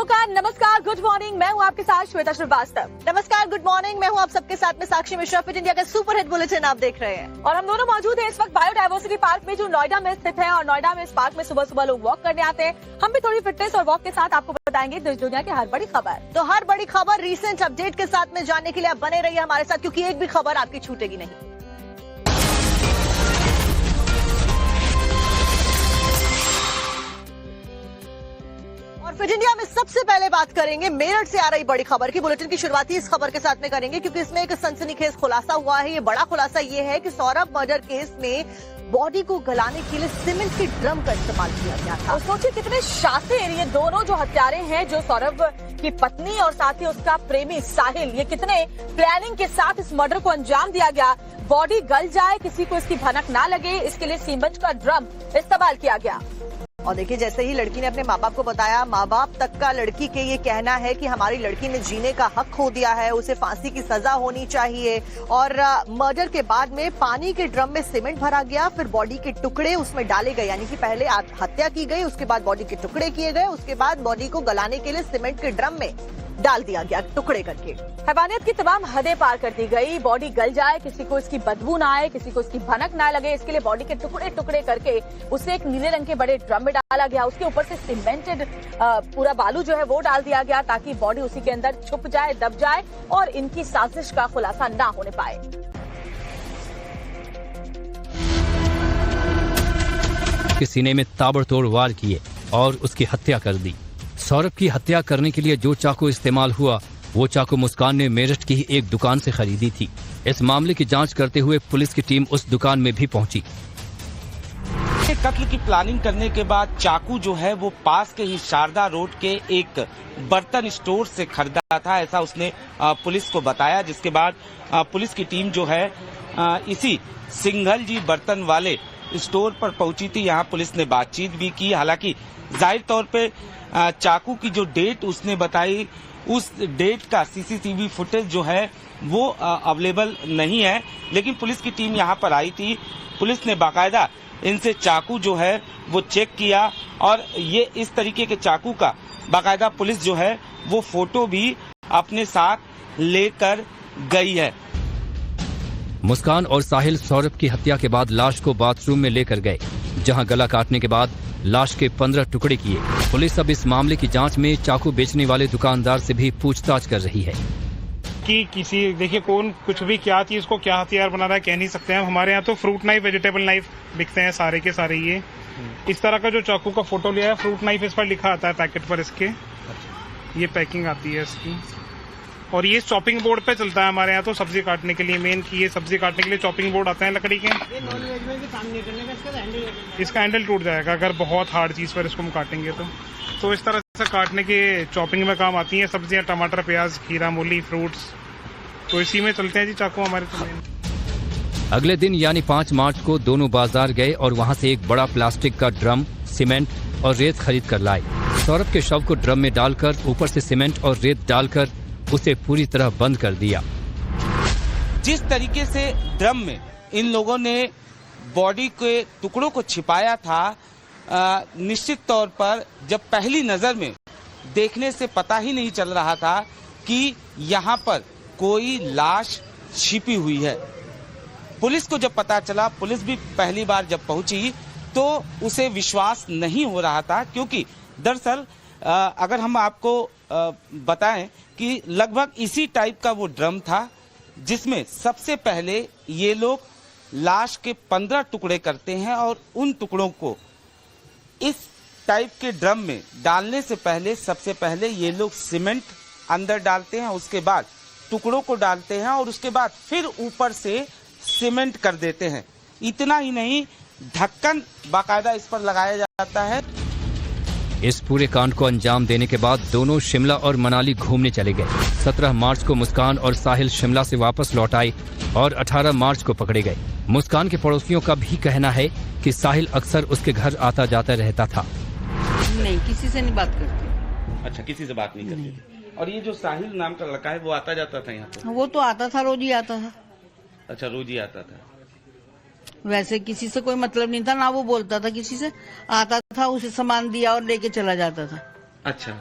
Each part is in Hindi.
का नमस्कार, गुड मॉर्निंग। मैं हूं आपके साथ श्वेता श्रीवास्तव। नमस्कार, गुड मॉर्निंग। मैं हूं आप सबके साथ में साक्षी मिश्रा। फिट इंडिया का सुपर हिट बुलेटिन आप देख रहे हैं और हम दोनों मौजूद हैं इस वक्त बायोडायवर्सिटी पार्क में, जो नोएडा में स्थित है। और नोएडा में इस पार्क में सुबह सुबह लोग वॉक करने आते हैं। हम भी थोड़ी फिटनेस और वॉक के साथ आपको बताएंगे देश दुनिया की हर बड़ी खबर। तो हर बड़ी खबर रीसेंट अपडेट के साथ में जानने के लिए आप बने रहिए हमारे साथ, क्योंकि एक भी खबर आपकी छूटेगी नहीं। फिट इंडिया में सबसे पहले बात करेंगे मेरठ से आ रही बड़ी खबर की। बुलेटिन की शुरुआत ही इस खबर के साथ में करेंगे, क्योंकि इसमें एक सनसनीखेज खुलासा हुआ है। ये बड़ा खुलासा ये है कि सौरभ मर्डर केस में बॉडी को गलाने के लिए सीमेंट के ड्रम का इस्तेमाल किया गया था। और सोचिए कितने शातिर ये दोनों जो हत्यारे हैं, जो सौरभ की पत्नी और साथ ही उसका प्रेमी साहिल, ये कितने प्लानिंग के साथ इस मर्डर को अंजाम दिया गया। बॉडी गल जाए, किसी को इसकी भनक ना लगे, इसके लिए सीमेंट का ड्रम इस्तेमाल किया गया। और देखिए, जैसे ही लड़की ने अपने माँ बाप को बताया, माँ बाप तक का लड़की के ये कहना है कि हमारी लड़की ने जीने का हक खो दिया है, उसे फांसी की सजा होनी चाहिए। और मर्डर के बाद में पानी के ड्रम में सीमेंट भरा गया, फिर बॉडी के टुकड़े उसमें डाले गए। यानी कि पहले हत्या की गई, उसके बाद बॉडी के टुकड़े किए गए, उसके बाद बॉडी को गलाने के लिए सीमेंट के ड्रम में डाल दिया गया टुकड़े करके। हैवानियत की तमाम हदें पार कर दी गई। बॉडी गल जाए, किसी को इसकी बदबू ना आए, किसी को इसकी भनक ना लगे, इसके लिए बॉडी के टुकड़े टुकड़े करके उसे एक नीले रंग के बड़े ड्रम में डाला गया। उसके ऊपर से सीमेंटेड पूरा बालू जो है वो डाल दिया गया, ताकि बॉडी उसी के अंदर छुप जाए, दब जाए और इनकी साजिश का खुलासा ना होने पाए। के सीने में ताबड़तोड़ वार किए और उसकी हत्या कर दी। सौरभ की हत्या करने के लिए जो चाकू इस्तेमाल हुआ, वो चाकू मुस्कान ने मेरठ की ही एक दुकान से खरीदी थी। इस मामले की जांच करते हुए पुलिस की टीम उस दुकान में भी पहुंची। कत्ल की प्लानिंग करने के बाद चाकू जो है वो पास के ही शारदा रोड के एक बर्तन स्टोर से खरीदा था, ऐसा उसने पुलिस को बताया। जिसके बाद पुलिस की टीम जो है इसी सिंघल जी बर्तन वाले स्टोर पर पहुंची थी। यहाँ पुलिस ने बातचीत भी की। हालांकि जाहिर तौर पे चाकू की जो डेट उसने बताई, उस डेट का सीसीटीवी फुटेज जो है वो अवेलेबल नहीं है। लेकिन पुलिस की टीम यहाँ पर आई थी। पुलिस ने बाकायदा इनसे चाकू जो है वो चेक किया, और ये इस तरीके के चाकू का बाकायदा पुलिस जो है वो फोटो भी अपने साथ लेकर गई है। मुस्कान और साहिल सौरभ की हत्या के बाद लाश को बाथरूम में लेकर गए, जहां गला काटने के बाद लाश के 15 टुकड़े किए। पुलिस अब इस मामले की जांच में चाकू बेचने वाले दुकानदार से भी पूछताछ कर रही है। कि किसी देखिए कौन कुछ भी क्या चीज को क्या हथियार बना रहा है कह नहीं सकते हैं। हमारे यहाँ तो फ्रूट नाइफ, वेजिटेबल नाइफ बिकते हैं सारे के सारे। ये इस तरह का जो चाकू का फोटो लिया है, फ्रूट नाइफ इस पर लिखा आता है पैकेट पर इसके। ये पैकिंग आती है इसकी, और ये चॉपिंग बोर्ड पे चलता है हमारे यहाँ तो सब्जी काटने के लिए। मेन की ये सब्जी काटने के लिए चॉपिंग बोर्ड आते हैं लकड़ी के। इसका हैंडल टूट जाएगा अगर बहुत हार्ड चीज पर इसको हम काटेंगे तो इस तरह से काटने के चॉपिंग में काम आती हैं सब्जियां, टमाटर, प्याज, खीरा, मूली, फ्रूट्स। तो इसी में चलते हैं जी चाकू हमारे तो। अगले दिन यानी 5 मार्च को दोनों बाजार गए और वहां से एक बड़ा प्लास्टिक का ड्रम, सीमेंट और रेत खरीद कर लाए। सौरभ के शव को ड्रम में डालकर ऊपर से सीमेंट और रेत डालकर उसे पूरी तरह बंद कर दिया। जिस तरीके से ड्रम में इन लोगों ने बॉडी के टुकड़ों को छिपाया था, निश्चित तौर पर जब पहली नजर में देखने से पता ही नहीं चल रहा था कि यहाँ पर कोई लाश छिपी हुई है। पुलिस को जब पता चला, पुलिस भी पहली बार जब पहुंची तो उसे विश्वास नहीं हो रहा था, क्योंकि दरअसल अगर हम आपको बताएं कि लगभग इसी टाइप का वो ड्रम था, जिसमें सबसे पहले ये लोग लाश के 15 टुकड़े करते हैं, और उन टुकड़ों को इस टाइप के ड्रम में डालने से पहले सबसे पहले ये लोग सीमेंट अंदर डालते हैं, उसके बाद टुकड़ों को डालते हैं, और उसके बाद फिर ऊपर से सीमेंट कर देते हैं। इतना ही नहीं, ढक्कन बाकायदा इस पर लगाया जाता है। इस पूरे कांड को अंजाम देने के बाद दोनों शिमला और मनाली घूमने चले गए। 17 मार्च को मुस्कान और साहिल शिमला से वापस लौट आए और 18 मार्च को पकड़े गए। मुस्कान के पड़ोसियों का भी कहना है कि साहिल अक्सर उसके घर आता जाता रहता था। नहीं, किसी से नहीं बात करती। अच्छा, किसी से बात नहीं करती। और ये जो साहिल नाम का लड़का है वो आता जाता था यहाँ पे? वो तो आता था, रोज ही आता था। अच्छा, रोज ही आता था। वैसे किसी से कोई मतलब नहीं था, ना वो बोलता था किसी से, आता था, उसे सामान दिया और लेके चला जाता था। अच्छा,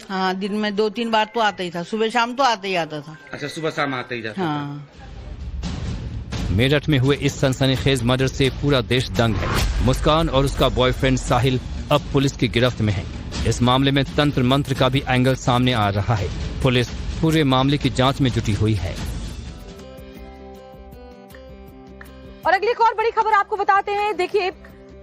हाँ, दिन में 2-3 बार तो आता ही था, सुबह शाम तो आता ही आता था। अच्छा, सुबह शाम आते ही जाते हाँ। मेरठ में हुए इस सनसनीखेज मर्डर से पूरा देश दंग है। मुस्कान और उसका बॉयफ्रेंड साहिल अब पुलिस की गिरफ्त में है। इस मामले में तंत्र मंत्र का भी एंगल सामने आ रहा है। पुलिस पूरे मामले की जांच में जुटी हुई है। और अगली एक और बड़ी खबर आपको बताते हैं। देखिए,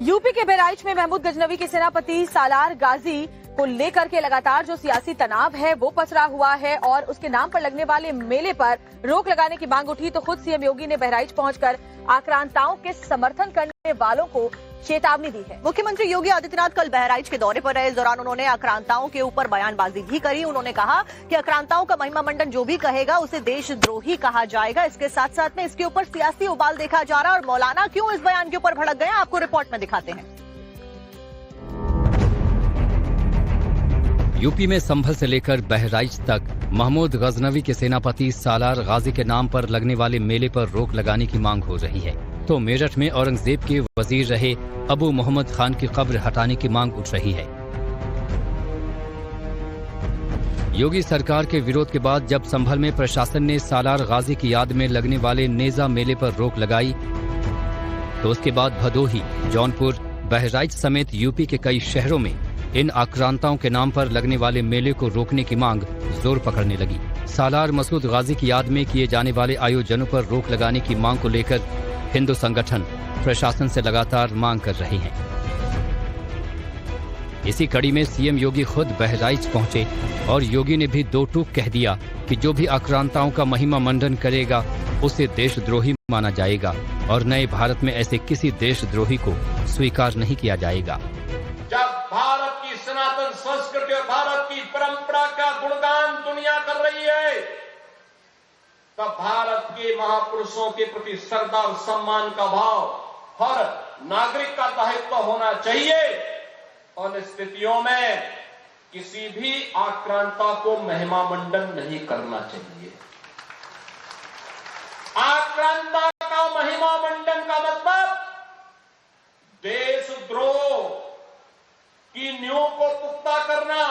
यूपी के बहराइच में महमूद गजनवी के सेनापति सालार गाजी को लेकर के लगातार जो सियासी तनाव है वो पसरा हुआ है और उसके नाम पर लगने वाले मेले पर रोक लगाने की मांग उठी तो खुद सीएम योगी ने बहराइच पहुंचकर आक्रांताओं के समर्थन करने वालों को चेतावनी दी है। मुख्यमंत्री योगी आदित्यनाथ कल बहराइच के दौरे पर रहे। इस दौरान उन्होंने आक्रांताओं के ऊपर बयानबाजी भी करी। उन्होंने कहा कि आक्रांताओं का महिमा मंडन जो भी कहेगा उसे देशद्रोही कहा जाएगा। इसके साथ साथ में इसके ऊपर सियासी उबाल देखा जा रहा है और मौलाना क्यों इस बयान के ऊपर भड़क गए, आपको रिपोर्ट में दिखाते हैं। यूपी में संभल से लेकर बहराइच तक महमूद गजनवी के सेनापति सालार गाजी के नाम पर लगने वाले मेले पर रोक लगाने की मांग हो रही है तो मेरठ में औरंगजेब के वजीर रहे अबू मोहम्मद खान की कब्र हटाने की मांग उठ रही है। योगी सरकार के विरोध के बाद जब संभल में प्रशासन ने सालार गाजी की याद में लगने वाले नेजा मेले पर रोक लगाई तो उसके बाद भदोही, जौनपुर, बहराइच समेत यूपी के कई शहरों में इन आक्रांताओं के नाम पर लगने वाले मेले को रोकने की मांग जोर पकड़ने लगी। सालार मसूद गाजी की याद में किए जाने वाले आयोजनों पर रोक लगाने की मांग को लेकर हिंदू संगठन प्रशासन से लगातार मांग कर रहे हैं। इसी कड़ी में सीएम योगी खुद बहराइच पहुंचे और योगी ने भी दो टूक कह दिया कि जो भी आक्रांताओं का महिमा मंडन करेगा उसे देशद्रोही माना जाएगा और नए भारत में ऐसे किसी देशद्रोही को स्वीकार नहीं किया जाएगा। जब भारत की सनातन संस्कृति और भारत की परंपरा का गुणगान दुनिया कर रही है तब भारत के महापुरुषों के प्रति श्रद्धा और सम्मान का भाव हर नागरिक का दायित्व होना चाहिए और स्थितियों में किसी भी आक्रांता को महिमा मंडन नहीं करना चाहिए। आक्रांता का महिमा मंडन का मतलब देशद्रोह की नींव को पुख्ता करना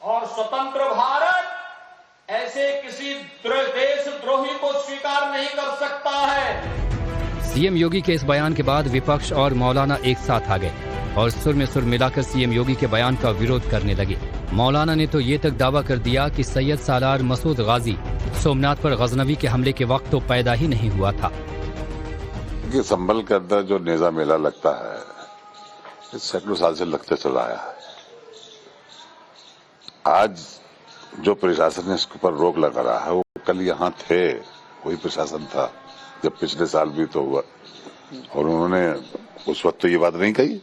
और स्वतंत्र भारत ऐसे किसी देशद्रोही को स्वीकार नहीं कर सकता है। सीएम योगी के इस बयान के बाद विपक्ष और मौलाना एक साथ आ गए और सुर में सुर मिलाकर सीएम योगी के बयान का विरोध करने लगे। मौलाना ने तो ये तक दावा कर दिया कि सैयद सालार मसूद गाजी सोमनाथ पर गजनवी के हमले के वक्त तो पैदा ही नहीं हुआ था। संभल के अंदर जो नेजा मेला लगता है सैकड़ों साल से लगते चला आया है। आज जो प्रशासन ने इसके ऊपर रोक लगा रहा है वो कल यहाँ थे, वही प्रशासन था जब पिछले साल भी तो हुआ और उन्होंने उस वक्त तो ये बात नहीं कही।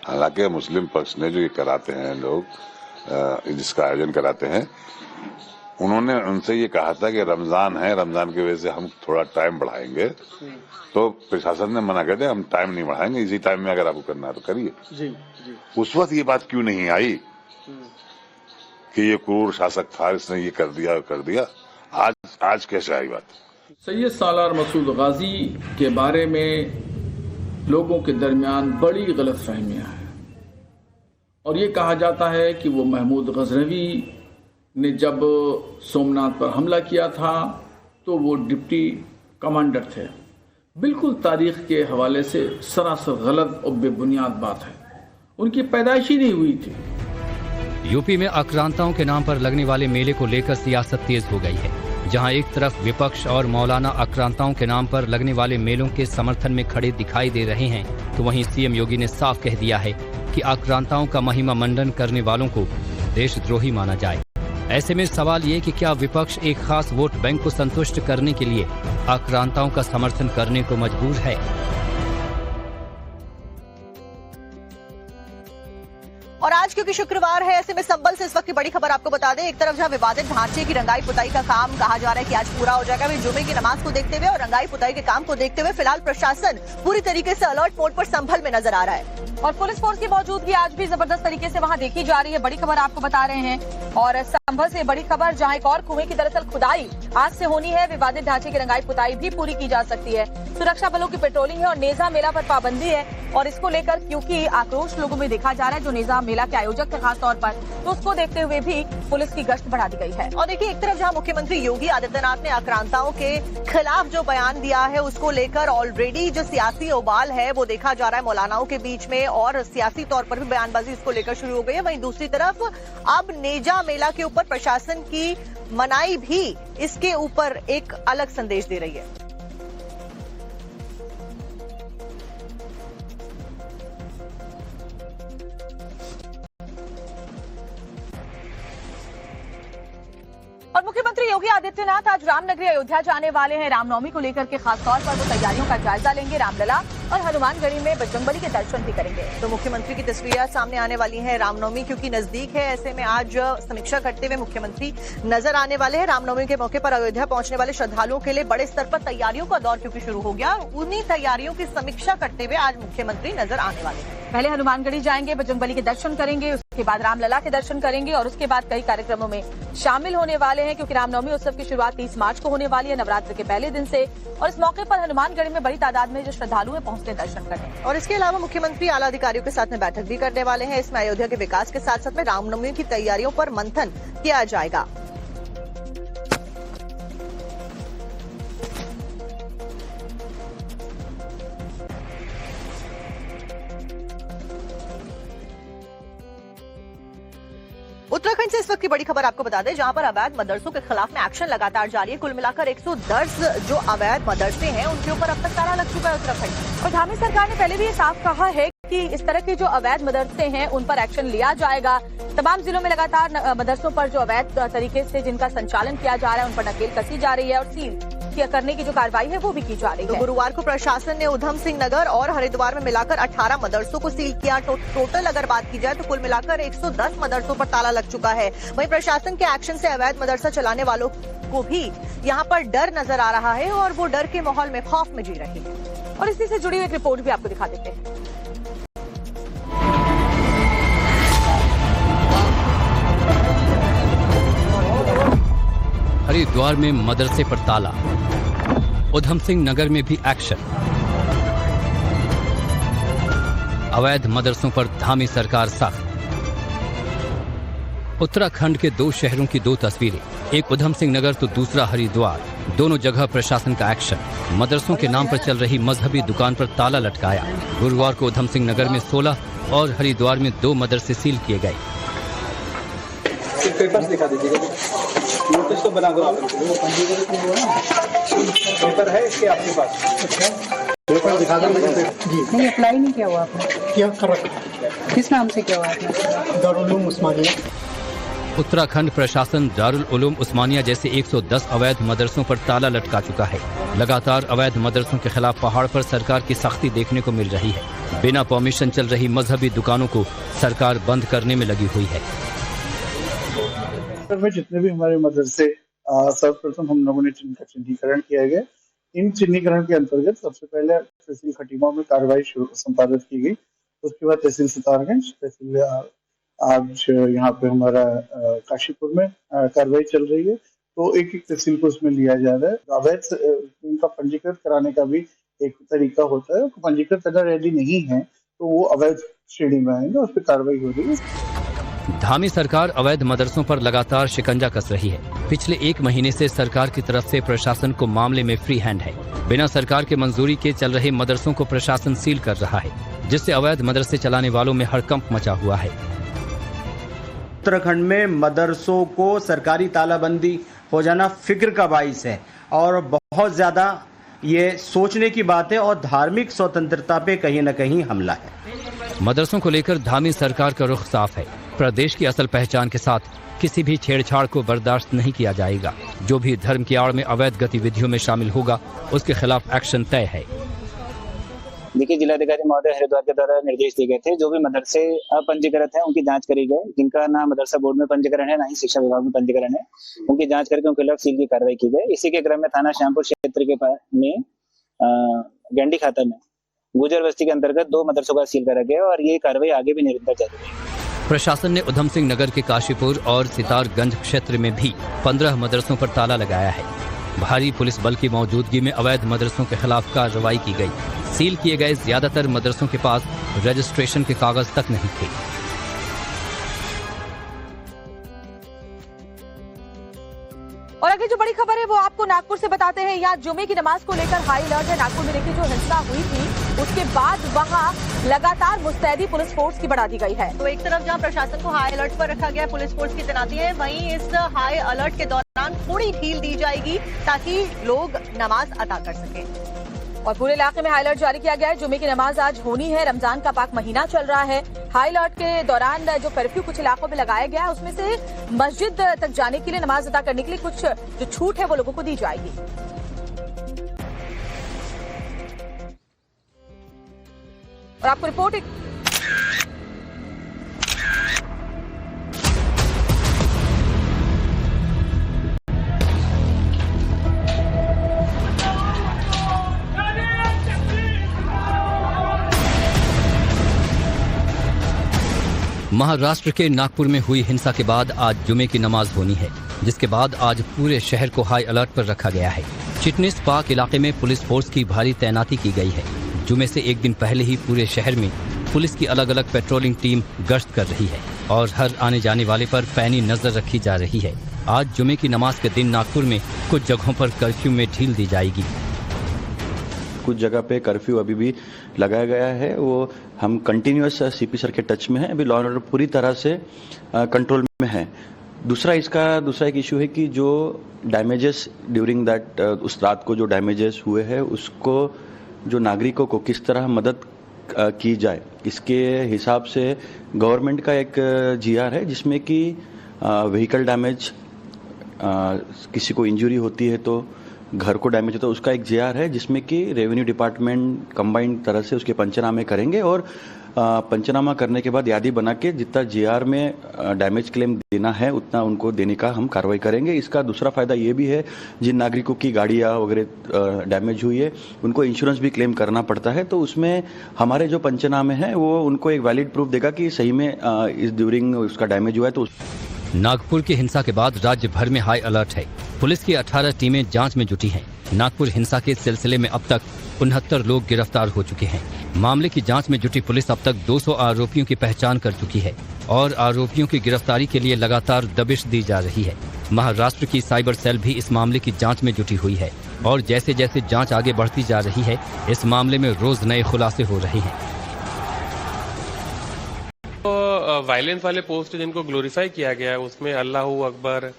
हालांकि मुस्लिम पक्ष ने जो ये कराते हैं लोग जिसका आयोजन कराते हैं उन्होंने उनसे ये कहा था कि रमजान है, रमजान की वजह से हम थोड़ा टाइम बढ़ाएंगे तो प्रशासन ने मना कर दिया, हम टाइम नहीं बढ़ाएंगे, इसी टाइम में अगर आपको करना है तो करिए। उस वक्त ये बात क्यों नहीं आई कि ये क्रूर शासक था, इसने ये कर दिया। आज कैसे आई बात? सैयद सालार मसूद गाजी के बारे में लोगों के दरमियान बड़ी गलतफहमियां हैं और ये कहा जाता है कि वो महमूद गजनवी ने जब सोमनाथ पर हमला किया था तो वो डिप्टी कमांडर थे। बिल्कुल तारीख के हवाले से सरासर गलत और बेबुनियाद बात है। उनकी पैदाइश ही नहीं हुई थी। यूपी में आक्रांताओं के नाम पर लगने वाले मेले को लेकर सियासत तेज हो गई है। जहां एक तरफ विपक्ष और मौलाना आक्रांताओं के नाम पर लगने वाले मेलों के समर्थन में खड़े दिखाई दे रहे हैं तो वहीं सीएम योगी ने साफ कह दिया है कि आक्रांताओं का महिमा मंडन करने वालों को देशद्रोही माना जाए। ऐसे में सवाल ये कि क्या विपक्ष एक खास वोट बैंक को संतुष्ट करने के लिए आक्रांताओं का समर्थन करने को मजबूर है? और आज क्योंकि शुक्रवार है ऐसे में संभल से इस वक्त की बड़ी खबर आपको बता दें। एक तरफ जहां विवादित ढांचे की रंगाई पुताई का काम कहा जा रहा है कि आज पूरा हो जाएगा, वहीं जुमे की नमाज को देखते हुए और रंगाई पुताई के काम को देखते हुए फिलहाल प्रशासन पूरी तरीके से अलर्ट मोड पर संभल में नजर आ रहा है और पुलिस फोर्स की मौजूदगी आज भी जबरदस्त तरीके से वहां देखी जा रही है। बड़ी खबर आपको बता रहे हैं। और संभल से बड़ी खबर जहां एक और कुएं की दरअसल खुदाई आज से होनी है। विवादित ढांचे की रंगाई पुताई भी पूरी की जा सकती है। सुरक्षा बलों की पेट्रोलिंग है और नेजा मेला पर पाबंदी है। और इसको लेकर क्योंकि आक्रोश लोगों में देखा जा रहा है, जो निजाम मेला के आयोजक थे खास तौर पर, तो उसको देखते हुए भी पुलिस की गश्त बढ़ा दी गई है। और देखिए, एक तरफ जहां मुख्यमंत्री योगी आदित्यनाथ ने आक्रांताओं के खिलाफ जो बयान दिया है, उसको लेकर ऑलरेडी जो सियासी उबाल है वो देखा जा रहा है मौलानाओं के बीच में, और सियासी तौर पर भी बयानबाजी इसको लेकर शुरू हो गई है। वहीं दूसरी तरफ अब नेजा मेला के ऊपर प्रशासन की मनाई भी इसके ऊपर एक अलग संदेश दे रही है। और मुख्यमंत्री योगी आदित्यनाथ आज रामनगरी अयोध्या जाने वाले हैं। रामनवमी को लेकर के खास तौर पर वो तैयारियों का जायजा लेंगे। रामलला और हनुमानगढ़ी में बजरंगबली के दर्शन भी करेंगे। तो मुख्यमंत्री की तस्वीरें सामने आने वाली हैं। रामनवमी क्योंकि नजदीक है, ऐसे में आज समीक्षा करते हुए मुख्यमंत्री नजर आने वाले हैं। रामनवमी के मौके पर अयोध्या पहुंचने वाले श्रद्धालुओं के लिए बड़े स्तर पर तैयारियों का दौर क्योंकि शुरू हो गया, उन्हीं तैयारियों की समीक्षा करते हुए आज मुख्यमंत्री नजर आने वाले हैं। पहले हनुमानगढ़ी जाएंगे, बजरंगबली के दर्शन करेंगे, उसके बाद रामलला के दर्शन करेंगे और उसके बाद कई कार्यक्रमों में शामिल होने वाले हैं, क्योंकि रामनवमी उत्सव की शुरुआत 30 मार्च को होने वाली है, नवरात्र के पहले दिन से। और इस मौके पर हनुमानगढ़ी में बड़ी तादाद में जो श्रद्धालु हैं पहुंचते दर्शन करने। और इसके अलावा मुख्यमंत्री आला अधिकारियों के साथ में बैठक भी करने वाले हैं। इसमें अयोध्या के विकास के साथ साथ में रामनवमी की तैयारियों पर मंथन किया जाएगा। उत्तराखंड से इस वक्त की बड़ी खबर आपको बता दें, जहां पर अवैध मदरसों के खिलाफ में एक्शन लगातार जारी है। कुल मिलाकर 110 जो अवैध मदरसे हैं उनके ऊपर अब तक ताला लग चुका है उत्तराखंड। और धामी सरकार ने पहले भी ये साफ कहा है कि इस तरह के जो अवैध मदरसे हैं उन पर एक्शन लिया जाएगा। तमाम जिलों में लगातार मदरसों पर जो अवैध तरीके से जिनका संचालन किया जा रहा है उन पर नकेल कसी जा रही है और सील करने की जो कार्रवाई है वो भी की जा रही है। तो गुरुवार को प्रशासन ने उधम सिंह नगर और हरिद्वार में मिलाकर 18 मदरसों को सील किया। टोटल अगर बात की जाए तो कुल मिलाकर 110 मदरसों पर ताला लग चुका है। वहीं प्रशासन के एक्शन से अवैध मदरसा चलाने वालों को भी यहाँ पर डर नजर आ रहा है और वो डर के माहौल में खौफ में जी रहे हैं। और इसी से जुड़ी एक रिपोर्ट भी आपको दिखा देते हैं। हरिद्वार में मदरसे पर ताला, उधम सिंह नगर में भी एक्शन। अवैध मदरसों पर धामी सरकार सख्त। उत्तराखंड के 2 शहरों की 2 तस्वीरें, एक उधम सिंह नगर तो दूसरा हरिद्वार। दोनों जगह प्रशासन का एक्शन। मदरसों के नाम पर चल रही मजहबी दुकान पर ताला लटकाया। गुरुवार को उधम सिंह नगर में 16 और हरिद्वार में 2 मदरसे सील किए गए। पेपर्स दिखा दीजिएगा, नोटिस तो बना करो। पेपर है इसके आपके पास? पेपर दिखा दो जी। नहीं, अप्लाई नहीं किया हुआ आपने? क्या कर रखा? किस नाम से किया हुआ आपने? दारुल उलूम उस्मानिया। उत्तराखंड प्रशासन दारुल उलूम उस्मानिया जैसे 110 अवैध मदरसों पर ताला लटका चुका है। लगातार अवैध मदरसों के खिलाफ पहाड़ पर सरकार की सख्ती देखने को मिल रही है। बिना परमिशन चल रही मजहबी दुकानों को सरकार बंद करने में लगी हुई है। में जितने भी हमारे मदरसे सर्वप्रथम हम लोगों ने चिन्हीकरण किया गया। इन चिन्हीकरण के अंतर्गत सबसे पहले तहसील खटीमा में कार्रवाई संपादित की गई। उसके बाद तहसील सितारगंज, तहसील आज यहाँ पे हमारा काशीपुर में कार्रवाई चल रही है। तो एक एक तहसील को उसमें लिया जा रहा है। अवैध इनका पंजीकृत कराने का भी एक तरीका होता है। पंजीकृत अगर रेडी नहीं है तो वो अवैध श्रेणी में आएंगे, उस पर कार्रवाई हो रही है। धामी सरकार अवैध मदरसों पर लगातार शिकंजा कस रही है। पिछले 1 महीने से सरकार की तरफ से प्रशासन को मामले में फ्री हैंड है। बिना सरकार के मंजूरी के चल रहे मदरसों को प्रशासन सील कर रहा है, जिससे अवैध मदरसे चलाने वालों में हड़कंप मचा हुआ है। उत्तराखंड में मदरसों को सरकारी तालाबंदी हो जाना फिक्र का बाइस है और बहुत ज्यादा ये सोचने की बात है और धार्मिक स्वतंत्रता पे कहीं न कहीं हमला है। मदरसों को लेकर धामी सरकार का रुख साफ है। प्रदेश की असल पहचान के साथ किसी भी छेड़छाड़ को बर्दाश्त नहीं किया जाएगा। जो भी धर्म की आड़ में अवैध गतिविधियों में शामिल होगा उसके खिलाफ एक्शन तय है। देखिए, जिलाधिकारी महोदय हरिद्वार के द्वारा निर्देश दिए गए थे, जो भी मदरसे अपंजीकृत हैं उनकी जांच करी गई। जिनका ना मदरसा बोर्ड में पंजीकरण है, ना ही शिक्षा विभाग में पंजीकरण है, उनकी जांच करके उनके खिलाफ सील की कार्रवाई की गई। इसी के क्रम में थाना श्यामपुर क्षेत्र के में गंडी खाता में गुजर बस्ती के अंतर्गत 2 मदरसों का सील करा गया और ये कार्रवाई आगे भी निरंतर जारी रहेगी। प्रशासन ने उधम सिंह नगर के काशीपुर और सितारगंज क्षेत्र में भी 15 मदरसों पर ताला लगाया है। भारी पुलिस बल की मौजूदगी में अवैध मदरसों के खिलाफ कार्रवाई की गई। सील किए गए ज्यादातर मदरसों के पास रजिस्ट्रेशन के कागज तक नहीं थे। और अगली जो बड़ी खबर है वो आपको नागपुर से बताते हैं। यहाँ जुमे की नमाज को लेकर हाई अलर्ट है। नागपुर में देखिए जो हिंसा हुई थी उसके बाद वहाँ लगातार मुस्तैदी पुलिस फोर्स की बढ़ा दी गई है। तो एक तरफ जहां प्रशासन को हाई अलर्ट पर रखा गया, पुलिस फोर्स की तैनाती है, वहीं इस हाई अलर्ट के दौरान थोड़ी ढील दी जाएगी ताकि लोग नमाज अदा कर सकें। और पूरे इलाके में हाई अलर्ट जारी किया गया है। जुमे की नमाज आज होनी है। रमजान का पाक महीना चल रहा है। हाई अलर्ट के दौरान जो कर्फ्यू कुछ इलाकों में लगाया गया है उसमें से मस्जिद तक जाने के लिए, नमाज अदा करने के लिए कुछ जो छूट है वो लोगों को दी जाएगी। और आपको रिपोर्ट महाराष्ट्र के नागपुर में हुई हिंसा के बाद आज जुमे की नमाज होनी है, जिसके बाद आज पूरे शहर को हाई अलर्ट पर रखा गया है। चिटनिस पाक इलाके में पुलिस फोर्स की भारी तैनाती की गई है। जुमे से एक दिन पहले ही पूरे शहर में पुलिस की अलग अलग पेट्रोलिंग टीम गश्त कर रही है और हर आने जाने वाले पर पैनी नजर रखी जा रही है। आज जुमे की नमाज के दिन नागपुर में कुछ जगहों पर कर्फ्यू में ढील दी जाएगी। कुछ जगह पे कर्फ्यू अभी भी लगाया गया है। वो हम कंटिन्यूअस सीपी सर के टच में है। अभी लॉ एंड ऑर्डर पूरी तरह से कंट्रोल में है। दूसरा एक इशू है कि जो डैमेजेस ड्यूरिंग दैट उस रात को जो डैमेजेस हुए हैं उसको जो नागरिकों को किस तरह मदद की जाए, इसके हिसाब से गवर्नमेंट का एक जीआर है जिसमें कि व्हीकल डैमेज, किसी को इंजरी होती है तो घर को डैमेज होता है, उसका एक जीआर है जिसमें कि रेवेन्यू डिपार्टमेंट कंबाइंड तरह से उसके पंचनामे करेंगे और पंचनामा करने के बाद यादी बना के जितना जीआर में डैमेज क्लेम देना है उतना उनको देने का हम कार्रवाई करेंगे। इसका दूसरा फायदा ये भी है, जिन नागरिकों की गाड़ियाँ वगैरह डैमेज हुई है उनको इंश्योरेंस भी क्लेम करना पड़ता है, तो उसमें हमारे जो पंचनामे हैं वो उनको एक वैलिड प्रूफ देगा कि सही में इस ड्यूरिंग उसका डैमेज हुआ है। तो नागपुर की हिंसा के बाद राज्य भर में हाई अलर्ट है। पुलिस की 18 टीमें जांच में जुटी हैं। नागपुर हिंसा के सिलसिले में अब तक 69 लोग गिरफ्तार हो चुके हैं। मामले की जांच में जुटी पुलिस अब तक 200 आरोपियों की पहचान कर चुकी है और आरोपियों की गिरफ्तारी के लिए लगातार दबिश दी जा रही है। महाराष्ट्र की साइबर सेल भी इस मामले की जांच में जुटी हुई है और जैसे जैसे जांच आगे बढ़ती जा रही है इस मामले में रोज नए खुलासे हो रहे हैं। वायलेंस वाले पोस्ट जिनको ग्लोरीफाई किया गया है उसमें अल्लाहू अकबर,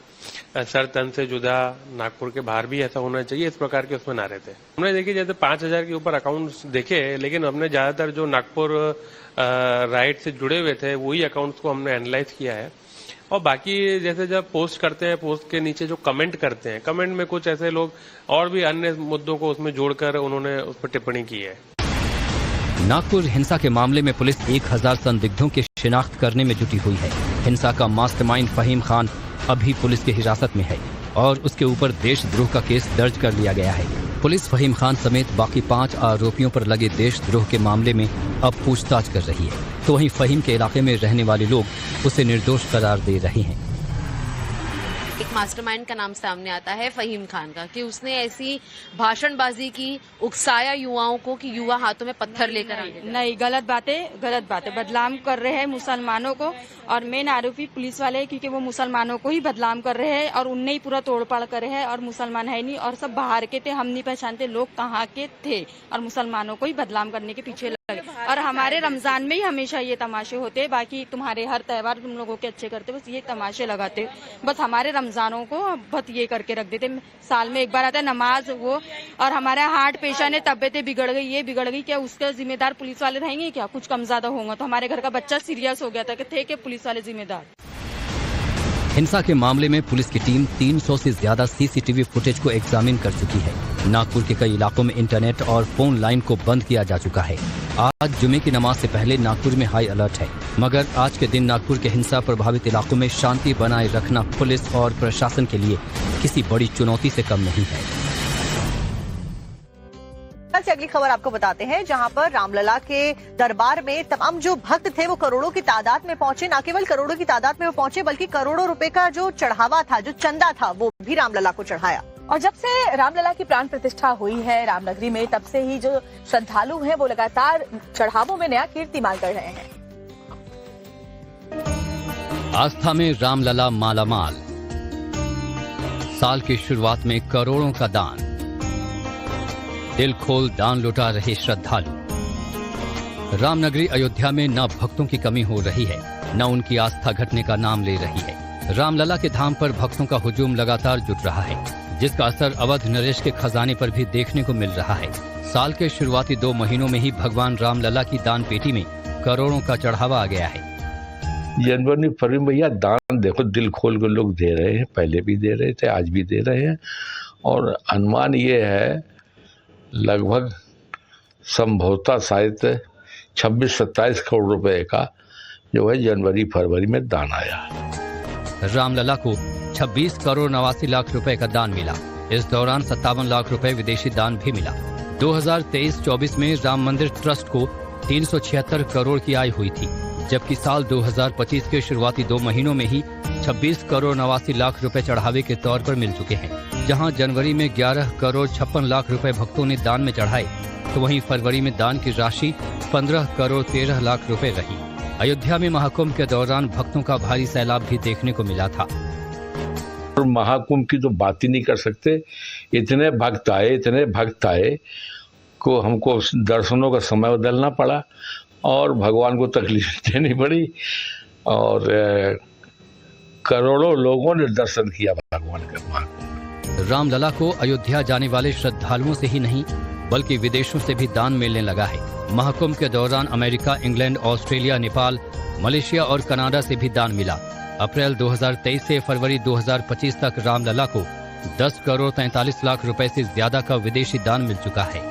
सर तन से जुदा, नागपुर के बाहर भी ऐसा होना चाहिए, इस प्रकार के उसमें नारे थे। हमने देखिए जैसे 5000 के ऊपर अकाउंट्स देखे, लेकिन हमने ज्यादातर जो नागपुर राइट से जुड़े हुए थे वही अकाउंट्स को हमने एनालाइज किया है। और बाकी जैसे जब पोस्ट करते हैं, पोस्ट के नीचे जो कमेंट करते हैं, कमेंट में कुछ ऐसे लोग और भी अन्य मुद्दों को उसमें जोड़कर उन्होंने उस पर टिप्पणी की है। नागपुर हिंसा के मामले में पुलिस 1000 संदिग्धों की शिनाख्त करने में जुटी हुई है। हिंसा का मास्टरमाइंड फहीम खान अभी पुलिस की हिरासत में है और उसके ऊपर देशद्रोह का केस दर्ज कर लिया गया है। पुलिस फहीम खान समेत बाकी 5 आरोपियों पर लगे देशद्रोह के मामले में अब पूछताछ कर रही है, तो वहीं फहीम के इलाके में रहने वाले लोग उसे निर्दोष करार दे रहे हैं। एक मास्टरमाइंड का नाम सामने आता है फहीम खान का, कि उसने ऐसी भाषणबाजी की, उकसाया युवाओं को कि युवा हाथों में पत्थर लेकर आए। नहीं, गलत बातें बदनाम कर रहे हैं मुसलमानों को, और मेन आरोपी पुलिस वाले हैं क्योंकि वो मुसलमानों को ही बदनाम कर रहे हैं और उनने ही पूरा तोड़पाड़ करे हैं। और मुसलमान है नहीं और सब बाहर के थे, हम नहीं पहचानते लोग कहाँ के थे और मुसलमानों को ही बदनाम करने के पीछे लगे। और हमारे रमजान में ही हमेशा ये तमाशे होते हैं, बाकी तुम्हारे हर त्योहार तुम लोगों के अच्छे करते, बस ये तमाशे लगाते, बस हमारे रमजानों को बहुत ये करके रख देते। साल में एक बार आता है नमाज वो, और हमारा हार्ट पेशेंट है, तबियतें बिगड़ गई, ये बिगड़ गई, क्या उसके जिम्मेदार पुलिस वाले रहेंगे? क्या कुछ कम ज्यादा होगा तो हमारे घर का बच्चा सीरियस हो गया था कि थे कि पुलिस वाले जिम्मेदार। हिंसा के मामले में पुलिस की टीम 300 से ज्यादा सीसीटीवी फुटेज को एग्जामिन कर चुकी है। नागपुर के कई इलाकों में इंटरनेट और फोन लाइन को बंद किया जा चुका है। आज जुमे की नमाज से पहले नागपुर में हाई अलर्ट है, मगर आज के दिन नागपुर के हिंसा प्रभावित इलाकों में शांति बनाए रखना पुलिस और प्रशासन के लिए किसी बड़ी चुनौती से कम नहीं है। से अगली खबर आपको बताते हैं, जहां पर रामलला के दरबार में तमाम जो भक्त थे वो करोड़ों की तादाद में पहुंचे। न केवल करोड़ों की तादाद में वो पहुंचे बल्कि करोड़ों रुपए का जो चढ़ावा था, जो चंदा था, वो भी रामलला को चढ़ाया। और जब से रामलला की प्राण प्रतिष्ठा हुई है रामनगरी में, तब से ही जो श्रद्धालु हैं वो लगातार चढ़ावों में नया कीर्तिमान कर रहे हैं। आस्था में रामलला मालामाल, साल की शुरुआत में करोड़ों का दान, दिल खोल दान लुटा रहे श्रद्धालु। रामनगरी अयोध्या में न भक्तों की कमी हो रही है, न उनकी आस्था घटने का नाम ले रही है। रामलला के धाम पर भक्तों का हुजूम लगातार जुट रहा है, जिसका असर अवध नरेश के खजाने पर भी देखने को मिल रहा है। साल के शुरुआती 2 महीनों में ही भगवान रामलला की दान पेटी में करोड़ों का चढ़ावा आ गया है। जनवरी फरवरी में भैया दान देखो दिल खोल के लोग दे रहे हैं, पहले भी दे रहे थे, आज भी दे रहे हैं। और अनुमान ये है लगभग संभवतः शायद 26-27 करोड़ रुपए का जो है जनवरी फरवरी में दान आया। रामलला को 26 करोड़ 89 लाख रुपए का दान मिला। इस दौरान 57 लाख रुपए विदेशी दान भी मिला। 2023-24 में राम मंदिर ट्रस्ट को 376 करोड़ की आय हुई थी, जबकि साल 2025 के शुरुआती 2 महीनों में ही 26 करोड़ 89 लाख रुपए चढ़ावे के तौर पर मिल चुके हैं। जहां जनवरी में 11 करोड़ 56 लाख रुपए भक्तों ने दान में चढ़ाए, तो वहीं फरवरी में दान की राशि 15 करोड़ 13 लाख रुपए रही। अयोध्या में महाकुंभ के दौरान भक्तों का भारी सैलाब भी देखने को मिला था। और महाकुंभ की तो बात ही नहीं कर सकते, इतने भक्त आए को हमको दर्शनों का समय बदलना पड़ा और भगवान को तकलीफ देनी पड़ी और करोड़ों लोगों ने दर्शन किया भगवान का। रामलला को अयोध्या जाने वाले श्रद्धालुओं से ही नहीं बल्कि विदेशों से भी दान मिलने लगा है। महाकुंभ के दौरान America, England, Australia, Nepal, Malaysia और कनाडा से भी दान मिला। अप्रैल 2023 से फरवरी 2025 तक रामलला को 10 करोड़ 43 लाख रुपए से ज्यादा का विदेशी दान मिल चुका है।